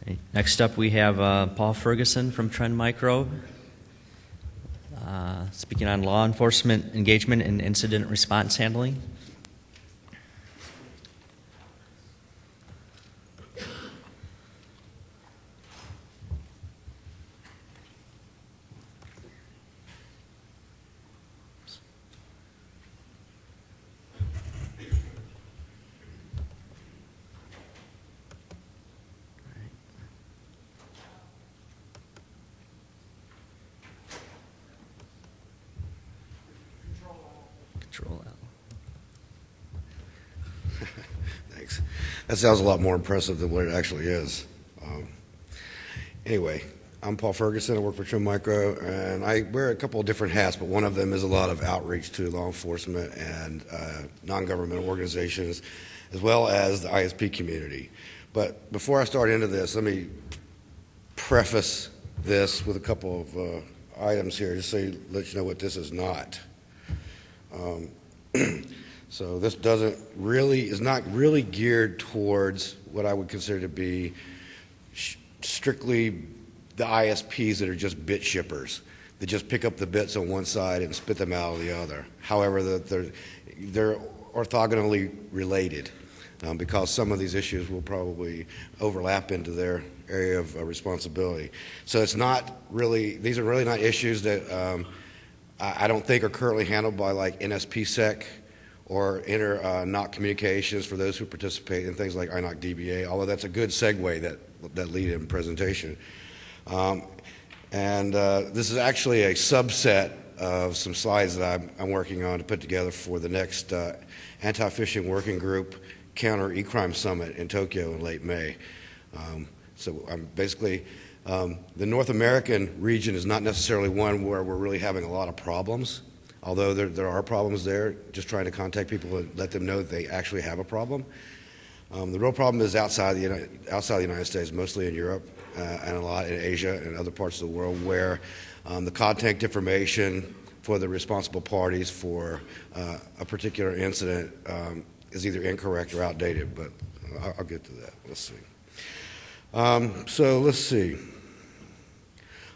Okay. Next up, we have Paul Ferguson from Trend Micro, speaking on law enforcement engagement and incident response handling. Control L. Thanks. That sounds a lot more impressive than what it actually is. Anyway, I'm Paul Ferguson. I work for Trend Micro, and I wear a couple of different hats, but one of them is a lot of outreach to law enforcement and non-government organizations, as well as the ISP community. But before I start into this, let me preface this with a couple of items here, just so let you know what this is not. So this is not really geared towards what I would consider to be strictly the ISPs that are just bit shippers, that just pick up the bits on one side and spit them out of the other. However, they're orthogonally related because some of these issues will probably overlap into their area of responsibility. So it's not really, these are really not issues that I don't think are currently handled by like NSPSec or inter-NOC communications for those who participate in things like INOC DBA, although that's a good segue, that lead-in presentation. This is actually a subset of some slides that I'm working on to put together for the next anti-phishing working group counter e-crime summit in Tokyo in late May. So I'm basically, the North American region is not necessarily one where we're really having a lot of problems, although there are problems there, just trying to contact people and let them know that they actually have a problem. The real problem is outside the United States, mostly in Europe and a lot in Asia and other parts of the world, where the contact information for the responsible parties for a particular incident is either incorrect or outdated, but I'll get to that. Let's see. So let's see.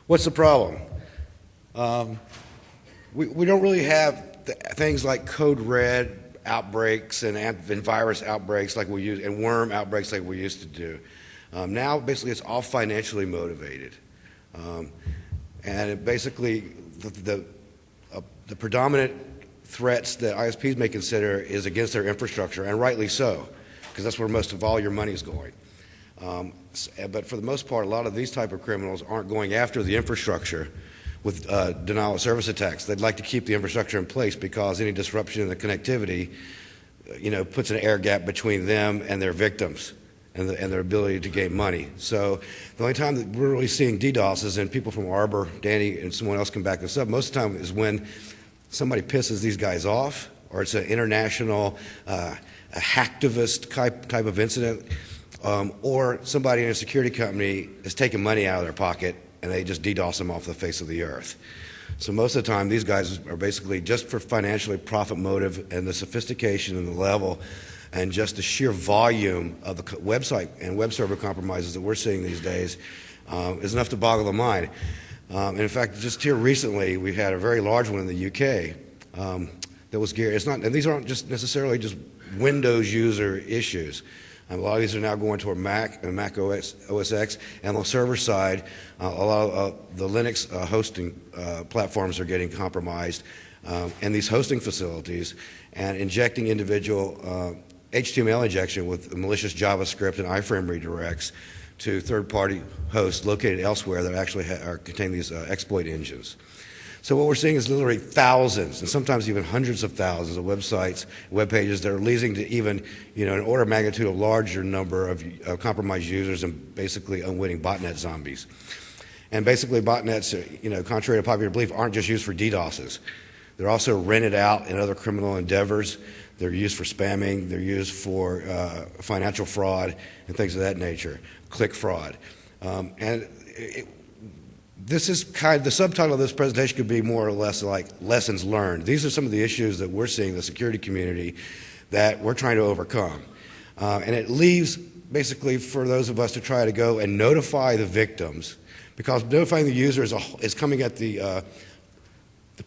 What's the problem? We don't really have things like code red outbreaks and virus outbreaks like we use, and worm outbreaks like we used to do. Now, basically, it's all financially motivated. And it basically, the predominant threats that ISPs may consider is against their infrastructure, and rightly so, because that's where most of all your money is going. But for the most part, a lot of these type of criminals aren't going after the infrastructure with denial of service attacks. They'd like to keep the infrastructure in place because any disruption in the connectivity, puts an air gap between them and their victims and their ability to gain money. So the only time that we're really seeing DDoS, and people from Arbor, Danny, and someone else can back this up, most of the time is when somebody pisses these guys off, or it's an international a hacktivist type of incident, or somebody in a security company is taking money out of their pocket and they just DDoS them off the face of the earth. So most of the time, these guys are basically just for financially profit motive, and the sophistication and the level and just the sheer volume of the website and web server compromises that we're seeing these days is enough to boggle the mind. And in fact, just here recently, we had a very large one in the UK that was geared. And these aren't just necessarily just Windows user issues. A lot of these are now going to a Mac and Mac OS X, and on the server side, a lot of the Linux hosting platforms are getting compromised, and these hosting facilities, and injecting individual HTML injection with malicious JavaScript and iframe redirects to third-party hosts located elsewhere that actually contain these exploit engines. So what we're seeing is literally thousands, and sometimes even hundreds of thousands of websites, web pages that are leading to even, an order of magnitude of larger number of compromised users and basically unwitting botnet zombies. And basically botnets, contrary to popular belief, aren't just used for DDoSes. They're also rented out in other criminal endeavors. They're used for spamming. They're used for financial fraud and things of that nature, click fraud. This is the subtitle of this presentation could be more or less like lessons learned. These are some of the issues that we're seeing in the security community that we're trying to overcome. And it leaves basically for those of us to try to go and notify the victims, because notifying the user is coming at the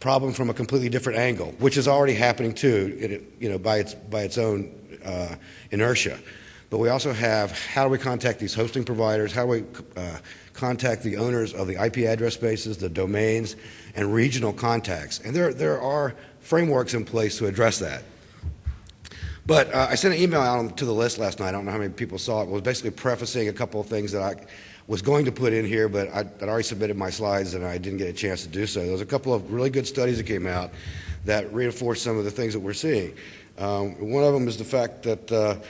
problem from a completely different angle, which is already happening too, by its own inertia. But we also have, how do we contact these hosting providers? How do we contact the owners of the IP address spaces, the domains, and regional contacts? And there are frameworks in place to address that. But I sent an email out to the list last night. I don't know how many people saw it. It was basically prefacing a couple of things that I was going to put in here, but I'd already submitted my slides and I didn't get a chance to do so. There was a couple of really good studies that came out that reinforced some of the things that we're seeing. One of them is the fact that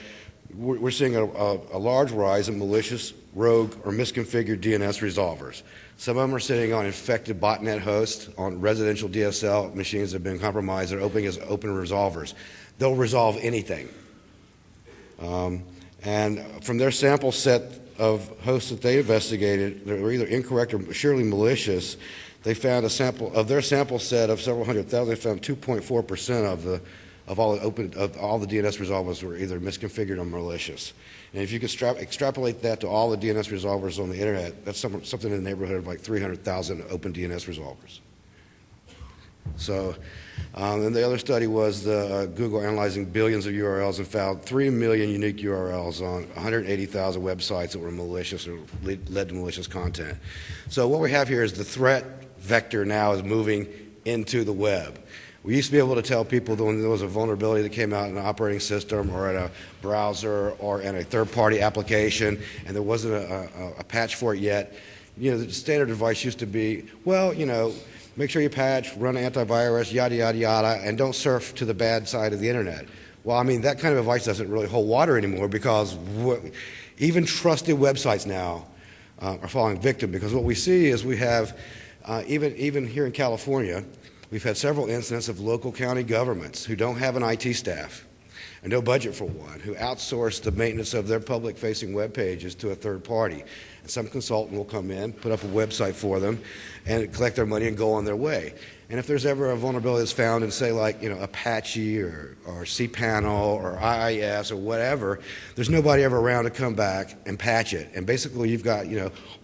we're seeing a large rise in malicious, rogue, or misconfigured DNS resolvers. Some of them are sitting on infected botnet hosts on residential DSL machines that have been compromised. They're opening as open resolvers. They'll resolve anything. And from their sample set of hosts that they investigated, they were either incorrect or surely malicious. They found of their sample set of several 100,000, they found 2.4% of all the DNS resolvers were either misconfigured or malicious. And if you could extrapolate that to all the DNS resolvers on the internet, that's something in the neighborhood of like 300,000 open DNS resolvers. So, and the other study was Google analyzing billions of URLs and found 3 million unique URLs on 180,000 websites that were malicious or led to malicious content. So what we have here is the threat vector now is moving into the web. We used to be able to tell people that when there was a vulnerability that came out in an operating system or in a browser or in a third-party application and there wasn't a patch for it yet. The standard advice used to be, well, make sure you patch, run antivirus, yada, yada, yada, and don't surf to the bad side of the internet. Well, I mean, that kind of advice doesn't really hold water anymore because even trusted websites now are falling victim, because what we see is we have, even here in California, we've had several incidents of local county governments who don't have an IT staff and no budget for one, who outsource the maintenance of their public-facing web pages to a third party. And some consultant will come in, put up a website for them, and collect their money and go on their way. And if there's ever a vulnerability that's found in, say, like Apache or cPanel or IIS or whatever, there's nobody ever around to come back and patch it. And basically, you've got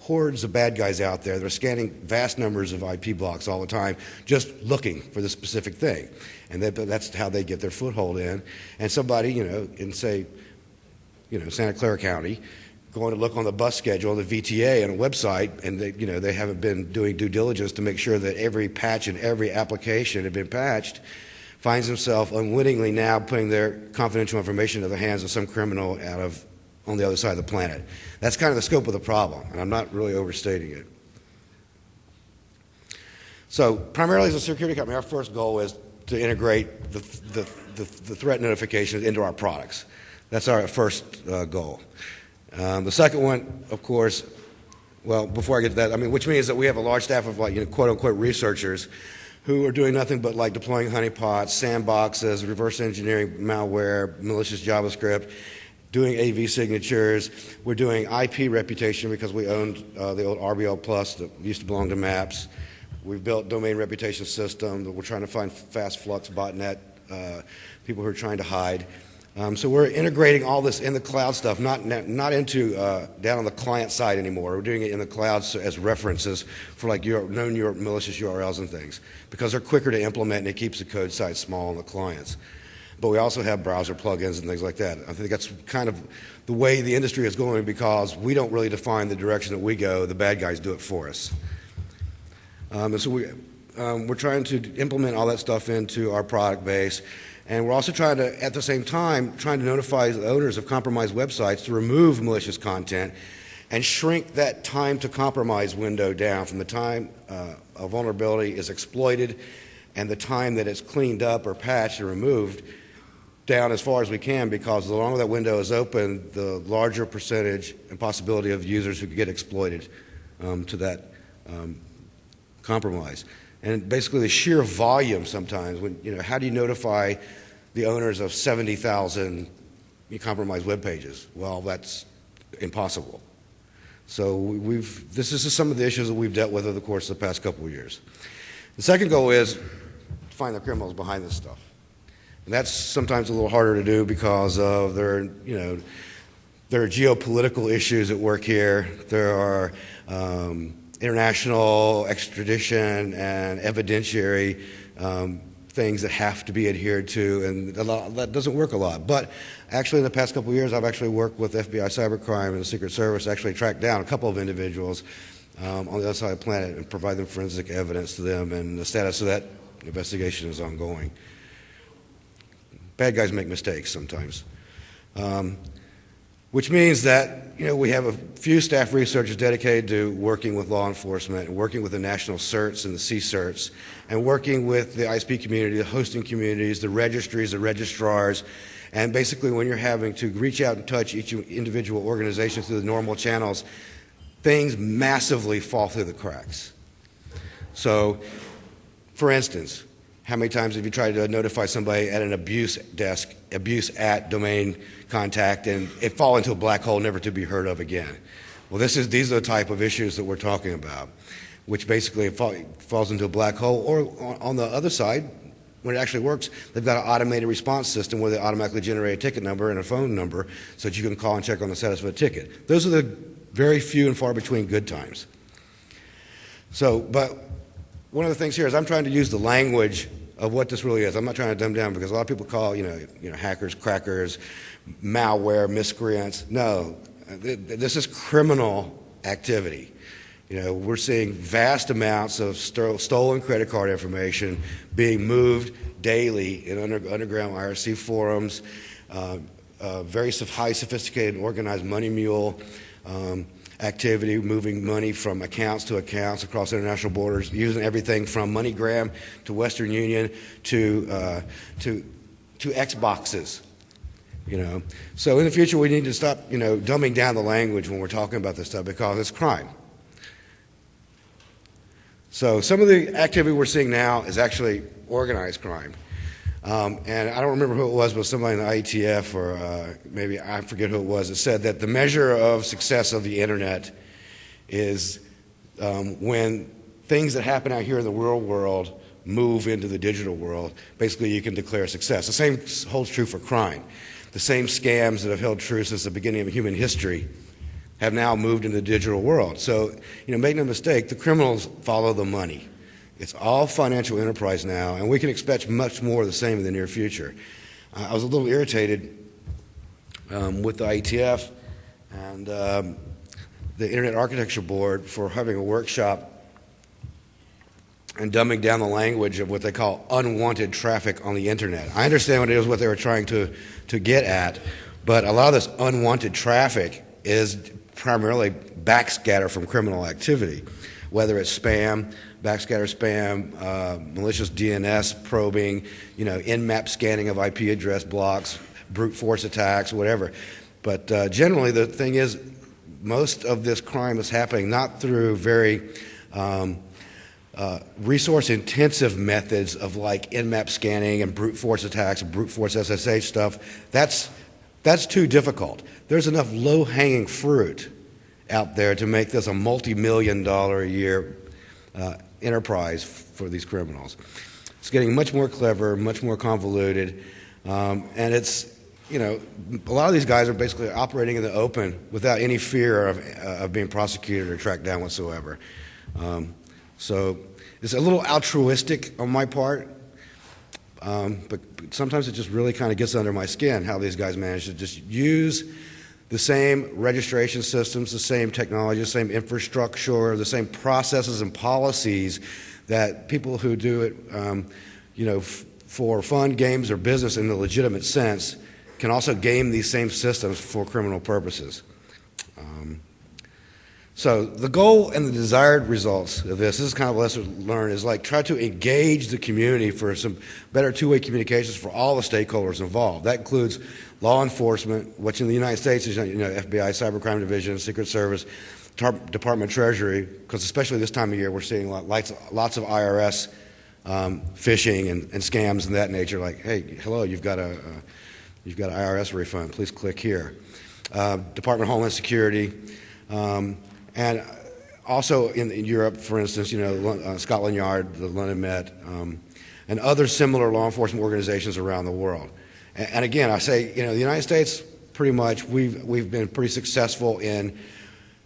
hordes of bad guys out there that are scanning vast numbers of IP blocks all the time, just looking for the specific thing. And that's how they get their foothold in. And somebody, in say, Santa Clara County, going to look on the bus schedule, the VTA, on a website, and they haven't been doing due diligence to make sure that every patch and every application had been patched, finds himself unwittingly now putting their confidential information into the hands of some criminal on the other side of the planet. That's kind of the scope of the problem, and I'm not really overstating it. So primarily as a security company, our first goal is to integrate the threat notifications into our products. That's our first goal. The second one, of course, well, before I get to that, which means that we have a large staff of quote-unquote researchers who are doing nothing but deploying honeypots, sandboxes, reverse engineering malware, malicious JavaScript, doing AV signatures. We're doing IP reputation because we owned the old RBL Plus that used to belong to Maps. We've built domain reputation system that we're trying to find fast flux botnet people who are trying to hide. So we're integrating all this in the cloud stuff, not into down on the client side anymore. We're doing it in the cloud as references for known malicious URLs and things, because they're quicker to implement and it keeps the code size small on the clients. But we also have browser plugins and things like that. I think that's kind of the way the industry is going, because we don't really define the direction that we go. The bad guys do it for us. And so we're trying to implement all that stuff into our product base. And we're also trying to, at the same time, trying to notify the owners of compromised websites to remove malicious content and shrink that time to compromise window down from the time a vulnerability is exploited and the time that it's cleaned up or patched and removed down as far as we can, because the longer that window is open, the larger percentage and possibility of users who could get exploited to that compromise. And basically the sheer volume sometimes, how do you notify the owners of 70,000 compromised web pages? Well, that's impossible. So this is some of the issues that we've dealt with over the course of the past couple of years. The second goal is to find the criminals behind this stuff. And that's sometimes a little harder to do because of There are geopolitical issues at work here. There are international extradition and evidentiary things that have to be adhered to, and that doesn't work a lot. But actually, in the past couple of years, I've actually worked with FBI cybercrime and the Secret Service to actually track down a couple of individuals on the other side of the planet and provide them forensic evidence to them, and the status of that investigation is ongoing. Bad guys make mistakes sometimes. Which means that we have a few staff researchers dedicated to working with law enforcement and working with the national certs and the CSerts and working with the ISP community, the hosting communities, the registries, the registrars, and basically when you're having to reach out and touch each individual organization through the normal channels, things massively fall through the cracks. So, for instance, how many times have you tried to notify somebody at an abuse desk, abuse at domain contact, and it fall into a black hole never to be heard of again? Well, these are the type of issues that we're talking about, which basically falls into a black hole. Or on the other side, when it actually works, they've got an automated response system where they automatically generate a ticket number and a phone number so that you can call and check on the status of a ticket. Those are the very few and far between good times. So, but one of the things here is I'm trying to use the language of what this really is. I'm not trying to dumb down because a lot of people call, hackers, crackers, malware, miscreants. No, this is criminal activity. We're seeing vast amounts of stolen credit card information being moved daily in underground IRC forums, very high sophisticated and organized money mule activity, moving money from accounts to accounts across international borders, using everything from MoneyGram to Western Union to Xboxes. So in the future we need to stop dumbing down the language when we're talking about this stuff because it's crime. So some of the activity we're seeing now is actually organized crime. And I don't remember who it was, but somebody in the IETF or maybe I forget who it was that said that the measure of success of the internet is when things that happen out here in the real world move into the digital world. Basically, you can declare success. The same holds true for crime. The same scams that have held true since the beginning of human history have now moved into the digital world. So, make no mistake, the criminals follow the money. It's all financial enterprise now, and we can expect much more of the same in the near future. I was a little irritated with the IETF and the Internet Architecture Board for having a workshop and dumbing down the language of what they call unwanted traffic on the internet. I understand what it is, what they were trying to get at, but a lot of this unwanted traffic is primarily backscatter from criminal activity, whether it's spam, backscatter spam, malicious DNS probing, in-map scanning of IP address blocks, brute force attacks, whatever. But generally, the thing is, most of this crime is happening not through very resource-intensive methods of like in-map scanning and brute force attacks and brute force SSH stuff. That's too difficult. There's enough low-hanging fruit out there to make this a multi-million-dollar a year enterprise for these criminals. It's getting much more clever, much more convoluted, and it's, a lot of these guys are basically operating in the open without any fear of being prosecuted or tracked down whatsoever. So it's a little altruistic on my part, but sometimes it just really kind of gets under my skin how these guys manage to just use the same registration systems, the same technology, the same infrastructure, the same processes and policies that people who do it, for fun, games, or business in a legitimate sense can also game these same systems for criminal purposes. So the goal and the desired results of this is kind of a lesson learned, is like try to engage the community for some better two-way communications for all the stakeholders involved. That includes law enforcement, which in the United States is FBI, Cybercrime Division, Secret Service, Department of Treasury, because especially this time of year we're seeing lots of IRS phishing and scams and that nature. Like, hey, hello, you've got an IRS refund. Please click here. Department of Homeland Security. And also in Europe, for instance, Scotland Yard, the London Met, and other similar law enforcement organizations around the world. And again, I say, the United States pretty much we've been pretty successful in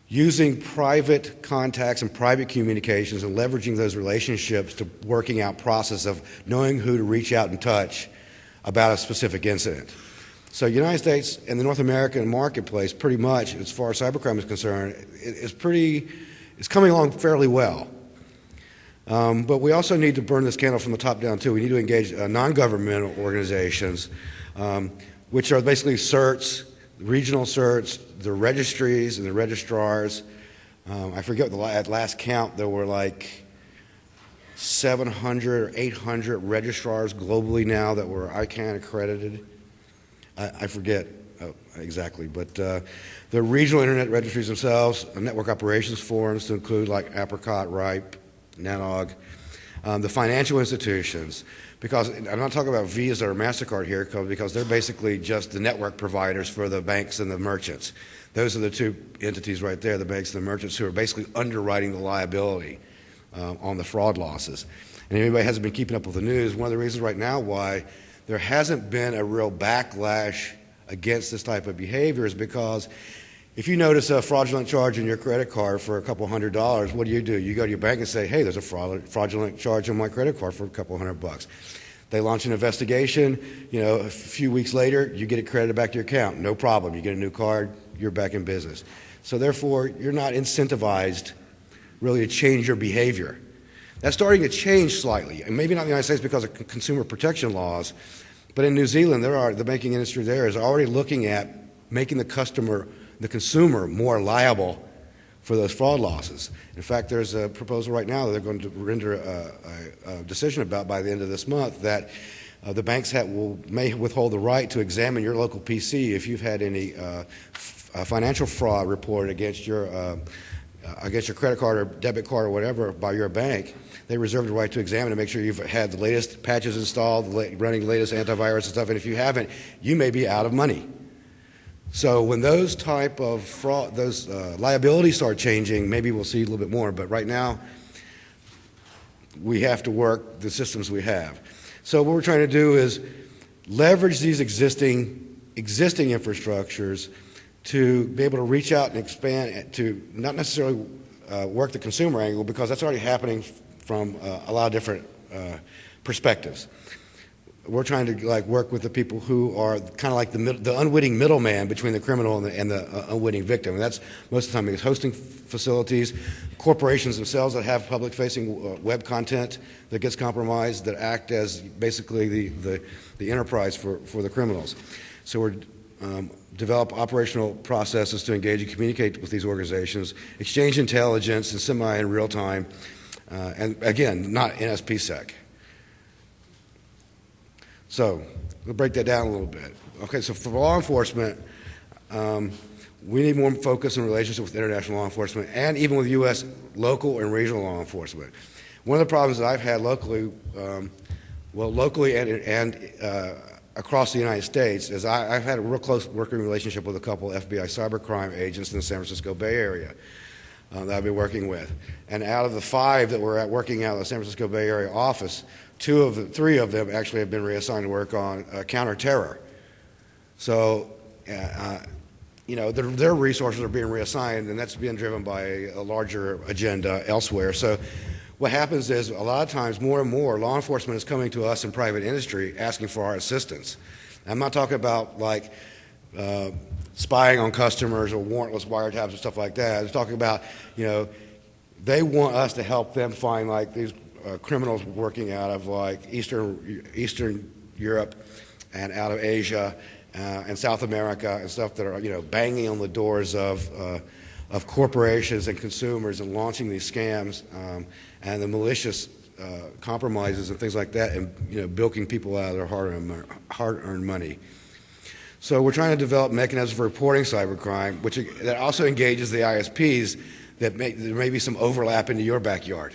using private contacts and private communications and leveraging those relationships to working out process of knowing who to reach out and touch about a specific incident. So the United States and the North American marketplace, pretty much, as far as cybercrime is concerned, it's coming along fairly well. But we also need to burn this candle from the top down, too. We need to engage non-governmental organizations, which are basically CERTs, regional CERTs, the registries and the registrars. I forget at last count, there were like 700 or 800 registrars globally now that were ICANN accredited. I forget exactly, but the regional internet registries themselves, network operations forums to include like Apricot, RIPE, NANOG, the financial institutions, because I'm not talking about Visa or MasterCard here because they're basically just the network providers for the banks and the merchants. Those are the two entities right there, the banks and the merchants, who are basically underwriting the liability on the fraud losses. And if anybody hasn't been keeping up with the news, one of the reasons right now why there hasn't been a real backlash against this type of behavior is because if you notice a fraudulent charge in your credit card for a couple $100, what do? You go to your bank and say, hey, there's a fraudulent charge on my credit card for a couple $100. They launch an investigation. A few weeks later, you get it credited back to your account. No problem. You get a new card. You're back in business. So therefore, you're not incentivized really to change your behavior. That's starting to change slightly, and maybe not in the United States because of consumer protection laws, but in New Zealand, the banking industry there is already looking at making the consumer more liable for those fraud losses. In fact, there's a proposal right now that they're going to render a decision about by the end of this month that the banks may withhold the right to examine your local PC if you've had any financial fraud reported against your credit card or debit card or whatever by your bank. They reserve the right to examine to make sure you've had the latest patches installed, running the latest antivirus and stuff, and if you haven't, you may be out of money. So when those type of fraud, those liabilities start changing, maybe we'll see a little bit more, but right now we have to work the systems we have. So what we're trying to do is leverage these existing infrastructures to be able to reach out and expand, to not necessarily work the consumer angle, because that's already happening from a lot of different perspectives. We're trying to work with the people who are kind of like the unwitting middleman between the criminal and the unwitting victim. And that's most of the time it's hosting facilities, corporations themselves that have public-facing web content that gets compromised, that act as basically the enterprise for the criminals. So we're develop operational processes to engage and communicate with these organizations, exchange intelligence in in real time, and again, not NSPSec. So we'll break that down a little bit. Okay, so for law enforcement, we need more focus and relationship with international law enforcement and even with U.S. local and regional law enforcement. One of the problems that I've had locally, locally and across the United States is I've had a real close working relationship with a couple of FBI cybercrime agents in the San Francisco Bay Area that I've been working with. And out of the 5 that were working out of the San Francisco Bay Area office, 3 of them actually have been reassigned to work on counterterror. So, their resources are being reassigned, and that's being driven by a larger agenda elsewhere. So what happens is a lot of times more and more law enforcement is coming to us in private industry asking for our assistance. I'm not talking about spying on customers or warrantless wiretaps and stuff like that. I'm talking about, they want us to help them find these criminals working out of Eastern Europe and out of Asia and South America and stuff that are banging on the doors of corporations and consumers and launching these scams and the malicious compromises and things like that, and bilking people out of their hard-earned money. So we're trying to develop mechanisms for reporting cybercrime, that also engages the ISPs that there may be some overlap into your backyard.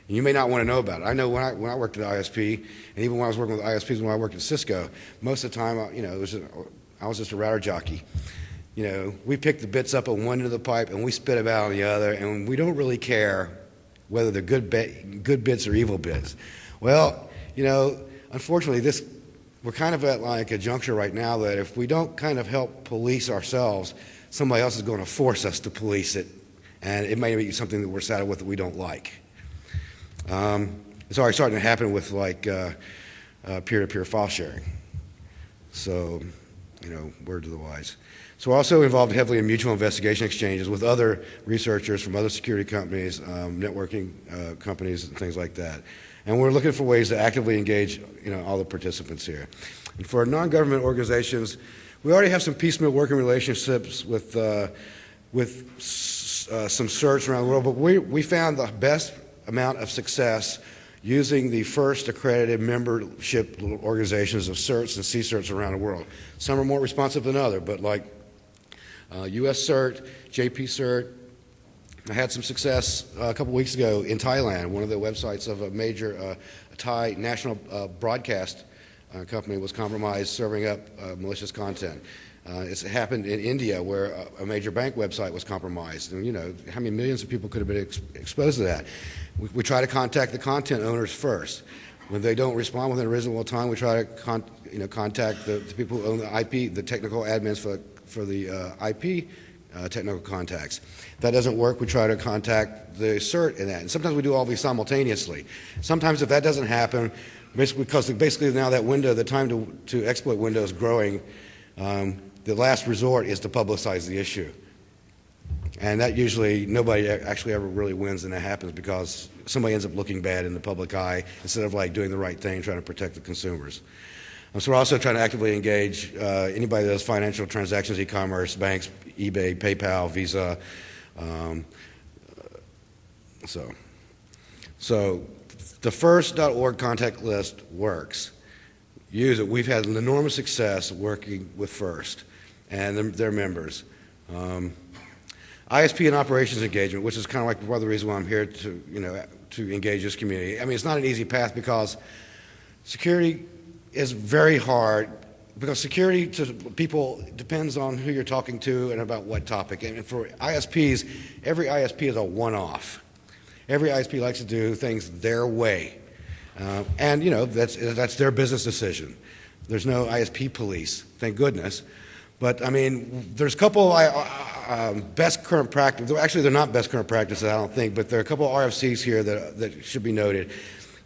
And you may not want to know about it. I know when I worked at ISP, and even when I was working with ISPs when I worked at Cisco, most of the time, I was just a router jockey. We pick the bits up on one end of the pipe and we spit them out on the other, and we don't really care whether they're good bits or evil bits. Well, unfortunately, this we're kind of at like a juncture right now that if we don't kind of help police ourselves, somebody else is going to force us to police it, and it may be something that we're saddled with that we don't like. It's already starting to happen with like peer-to-peer file sharing. So, word to the wise. So we're also involved heavily in mutual investigation exchanges with other researchers from other security companies, networking companies, and things like that. And we're looking for ways to actively engage, all the participants here. And for non-government organizations, we already have some piecemeal working relationships with some certs around the world, but we found the best amount of success using the first accredited membership organizations of certs and CCerts around the world. Some are more responsive than others, but like US CERT, JP CERT. I had some success a couple weeks ago in Thailand. One of the websites of a major Thai national broadcast company was compromised serving up malicious content. It's happened in India where a major bank website was compromised. And how many millions of people could have been exposed to that? We try to contact the content owners first. When they don't respond within a reasonable time, we try to contact the people who own the IP, the technical admins for the IP technical contacts. If that doesn't work, we try to contact the CERT in that. And sometimes we do all these simultaneously. Sometimes if that doesn't happen, because now that window, the time to exploit window is growing, the last resort is to publicize the issue. And that usually, nobody actually ever really wins when that happens because somebody ends up looking bad in the public eye instead of like doing the right thing, trying to protect the consumers. So we're also trying to actively engage anybody that does financial transactions, e-commerce, banks, eBay, PayPal, Visa. So the first.org contact list works. Use it. We've had an enormous success working with First and their members. ISP and operations engagement, which is kind of like one of the reasons why I'm here to engage this community. I mean, it's not an easy path because security is very hard because security to people depends on who you're talking to and about what topic. And for ISPs, every ISP is a one-off. Every ISP likes to do things their way. And that's their business decision. There's no ISP police, thank goodness. But I mean, there's a couple best current practice. Actually, they're not best current practices, I don't think. But there are a couple of RFCs here that should be noted.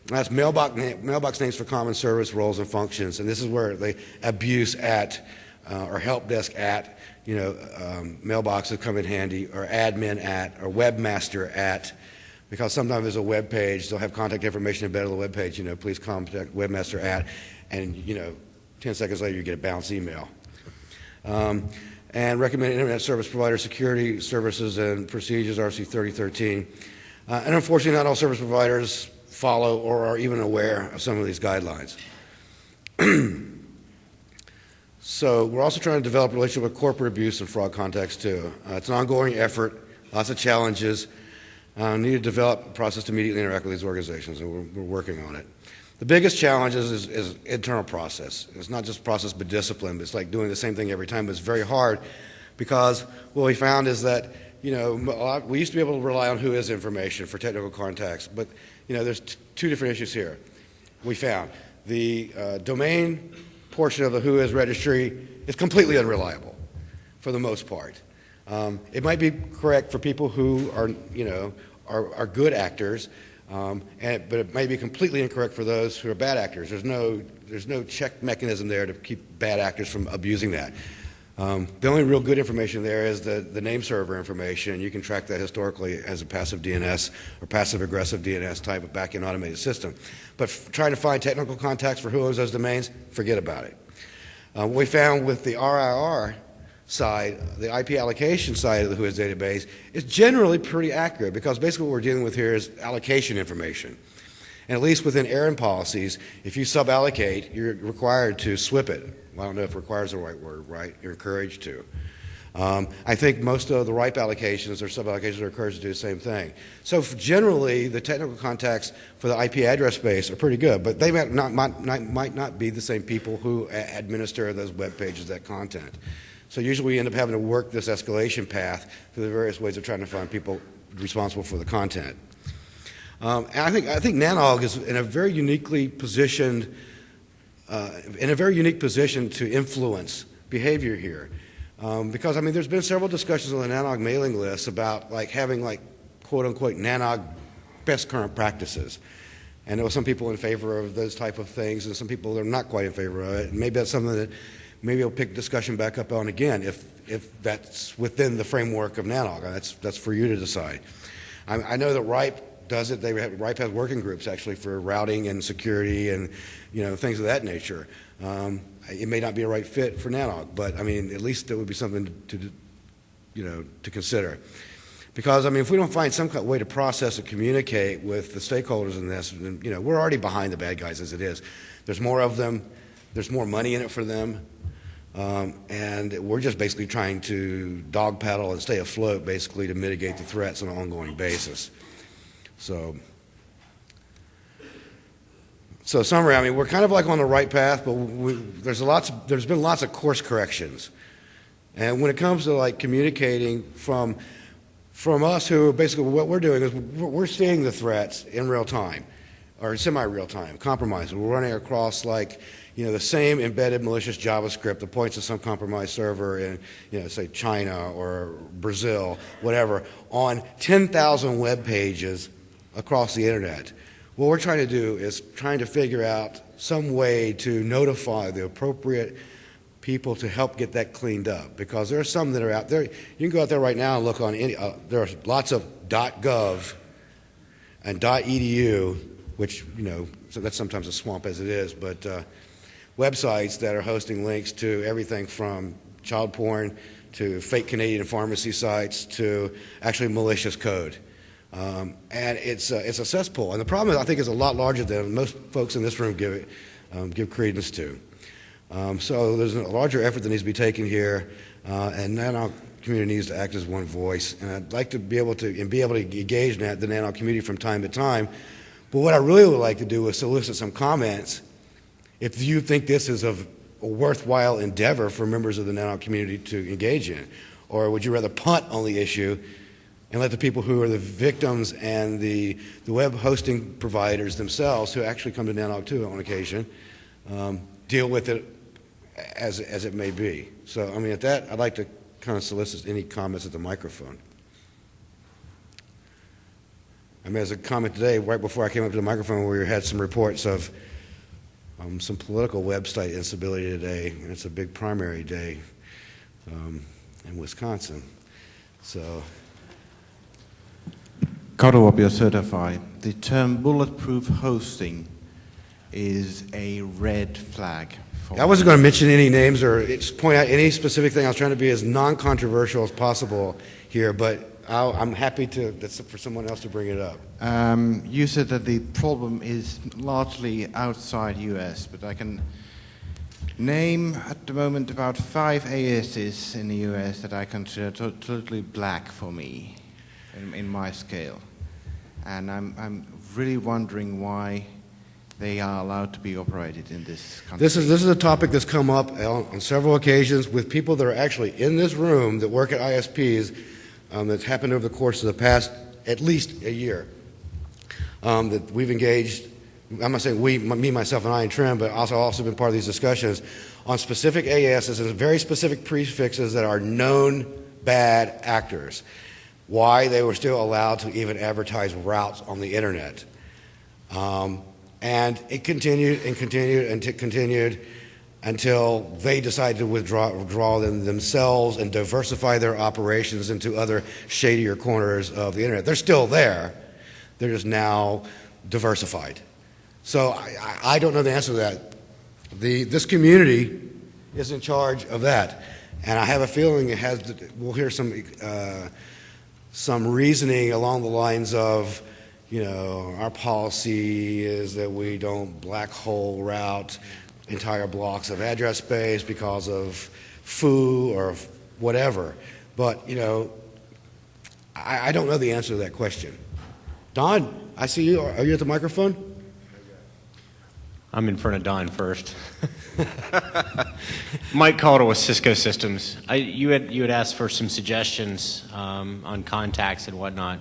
That's mailbox names for common service roles and functions, and this is where the abuse at or help desk at mailboxes come in handy, or admin at, or webmaster at. Because sometimes there's a web page, they'll have contact information embedded on the web page, please contact webmaster at, and 10 seconds later you get a bounce email. And recommended internet service provider security services and procedures, RC 3013. And unfortunately, not all service providers follow or are even aware of some of these guidelines. So we're also trying to develop a relationship with corporate abuse and fraud contacts too. It's an ongoing effort, lots of challenges. Need to develop a process to immediately interact with these organizations, and we're working on it. The biggest challenge is internal process. It's not just process but discipline. It's like doing the same thing every time, but it's very hard because what we found is that we used to be able to rely on who is information for technical contacts, but there's two different issues here. We found the domain portion of the who is registry is completely unreliable for the most part. It might be correct for people who are good actors, but it may be completely incorrect for those who are bad actors. There's no check mechanism there to keep bad actors from abusing that. The only real good information there is the name server information. You can track that historically as a passive DNS or passive aggressive DNS type of back-end automated system. But trying to find technical contacts for who owns those domains, forget about it. What we found with the RIR side, the IP allocation side of the WHOIS database, is generally pretty accurate because basically what we're dealing with here is allocation information. And at least within errand policies, if you sub-allocate, you're required to SWIP it. Well, I don't know if requires the right word, right? You're encouraged to. I think most of the RIPE allocations or sub-allocations are encouraged to do the same thing. So generally, the technical contacts for the IP address space are pretty good, but they might not be the same people who administer those web pages, that content. So usually we end up having to work this escalation path through the various ways of trying to find people responsible for the content. And I think NANOG is in a very uniquely positioned in a very unique position to influence behavior here. Because, I mean, there's been several discussions on the NANOG mailing list about like having like quote-unquote NANOG best current practices. And there were some people in favor of those type of things and some people that are not quite in favor of it. And maybe that's something that maybe we'll pick discussion back up on again if that's within the framework of NANOG. That's for you to decide. I know that RIPE does it. RIPE has working groups actually for routing and security and things of that nature. It may not be a right fit for NANOG, but I mean at least it would be something to consider. Because I mean if we don't find some kind of way to process and communicate with the stakeholders in this, then, we're already behind the bad guys as it is. There's more of them. There's more money in it for them. And we're just basically trying to dog paddle and stay afloat basically to mitigate the threats on an ongoing basis. So summary, I mean, we're kind of like on the right path, but there's been lots of course corrections. And when it comes to like communicating from us who basically what we're doing is we're seeing the threats in real time or semi-real time, compromises. We're running across like the same embedded malicious JavaScript that points to some compromised server in, say, China or Brazil, whatever, on 10,000 web pages across the internet. What we're trying to do is trying to figure out some way to notify the appropriate people to help get that cleaned up, because there are some that are out there. You can go out there right now and look on any. There are lots of .gov and .edu, which so that's sometimes a swamp as it is, but websites that are hosting links to everything from child porn to fake Canadian pharmacy sites to actually malicious code. And it's a cesspool. And the problem, I think, is a lot larger than most folks in this room give credence to. So there's a larger effort that needs to be taken here, and NANOG community needs to act as one voice. And I'd like to be able to engage the NANOG community from time to time. But what I really would like to do is solicit some comments if you think this is a worthwhile endeavor for members of the NANOG community to engage in. Or would you rather punt on the issue and let the people who are the victims and the web hosting providers themselves, who actually come to NANOG too on occasion, deal with it as it may be. So, I mean, at that, I'd like to kind of solicit any comments at the microphone. I mean, as a comment today, right before I came up to the microphone, we had some reports of some political website instability today, and it's a big primary day in Wisconsin. So, Cotto certified. The term bulletproof hosting is a red flag. I wasn't going to mention any names or point out any specific thing. I was trying to be as non-controversial as possible here, but I'm happy that's for someone else to bring it up. You said that the problem is largely outside US, but I can name at the moment about 5 ASs in the US that I consider totally black for me in my scale. And I'm really wondering why they are allowed to be operated in this country. This is a topic that's come up on several occasions with people that are actually in this room that work at ISPs that's happened over the course of the past at least a year. That we've engaged, I'm not saying we, me, myself, and I, and Trim, but also been part of these discussions on specific ASs and very specific prefixes that are known bad actors. Why they were still allowed to even advertise routes on the internet. And it continued and continued and continued until they decided to withdraw them themselves and diversify their operations into other shadier corners of the internet. They're still there. They're just now diversified. So I don't know the answer to that. This community is in charge of that. And I have a feeling we'll hear some reasoning along the lines of, our policy is that we don't black hole route entire blocks of address space because of foo or whatever. But, I don't know the answer to that question. Don, I see you. Are you at the microphone? I'm in front of Don first. Mike Calder with Cisco Systems. You had asked for some suggestions on contacts and whatnot.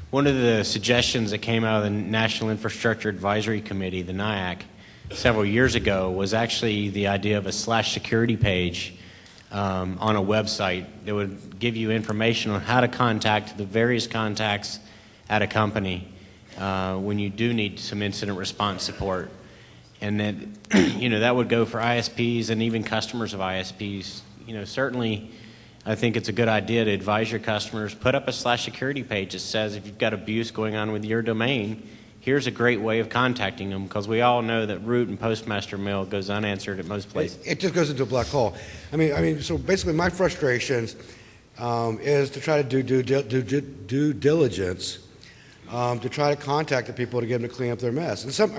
One of the suggestions that came out of the National Infrastructure Advisory Committee, the NIAC, several years ago was actually the idea of a /security page on a website that would give you information on how to contact the various contacts at a company when you do need some incident response support. And then, that would go for ISPs and even customers of ISPs. Certainly, I think it's a good idea to advise your customers, put up a /security page that says if you've got abuse going on with your domain, here's a great way of contacting them, because we all know that root and postmaster mail goes unanswered at most places. It just goes into a black hole. So basically my frustrations is to try to do due diligence to try to contact the people to get them to clean up their mess. And some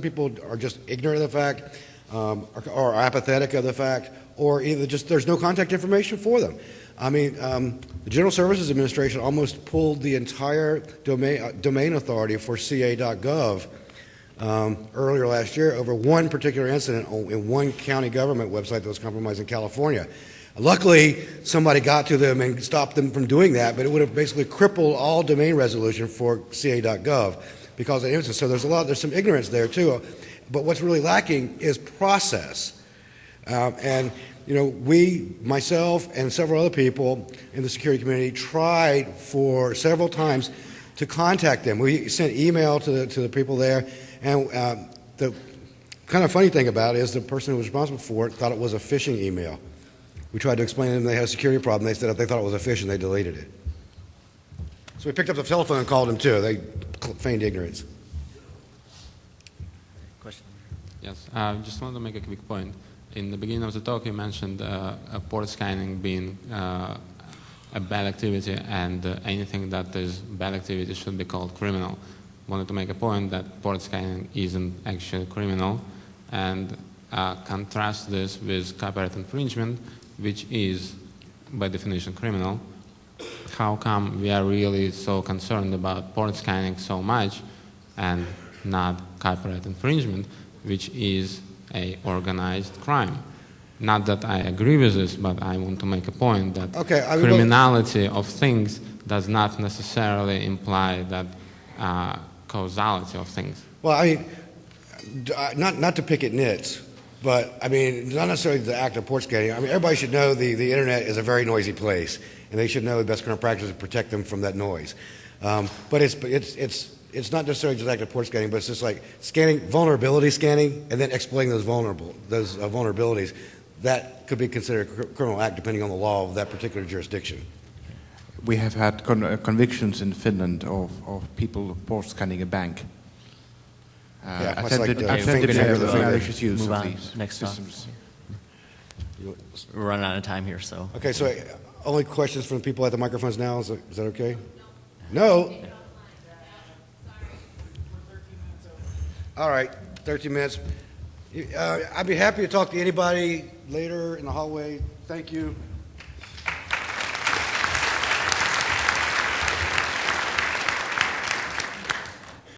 people are just ignorant of the fact, or apathetic of the fact, or either just there's no contact information for them. The General Services Administration almost pulled the entire domain authority for CA.gov earlier last year over one particular incident in one county government website that was compromised in California. Luckily, somebody got to them and stopped them from doing that, but it would have basically crippled all domain resolution for CA.gov because of the incident. So there's some ignorance there too. But what's really lacking is process. Myself and several other people in the security community tried for several times to contact them. We sent email to the people there, and the kind of funny thing about it is the person who was responsible for it thought it was a phishing email. We tried to explain to them they had a security problem. They said if they thought it was a phish, and they deleted it. So we picked up the telephone and called them too. They feigned ignorance. Question? Yes, I just wanted to make a quick point. In the beginning of the talk, you mentioned port scanning being a bad activity, and anything that is bad activity should be called criminal. Wanted to make a point that port scanning isn't actually criminal, and contrast this with copyright infringement, which is by definition criminal. How come we are really so concerned about port scanning so much and not copyright infringement, which is a organized crime? Not that I agree with this, but I want to make a point that criminality of things does not necessarily imply that causality of things. Well, not to pick at nits, but not necessarily the act of port scanning. Everybody should know the internet is a very noisy place, and they should know the best current practices to protect them from that noise. But it's not necessarily just active port scanning, but it's just like vulnerability scanning, and then exploiting those vulnerabilities. That could be considered a criminal act depending on the law of that particular jurisdiction. We have had convictions in Finland of people port scanning a bank. Attempted malicious use move of on. these Next systems. We're running out of time here, so. Okay, so only questions from the people at the microphones now. Is that okay? No. All right, 13 minutes. I'd be happy to talk to anybody later in the hallway. Thank you.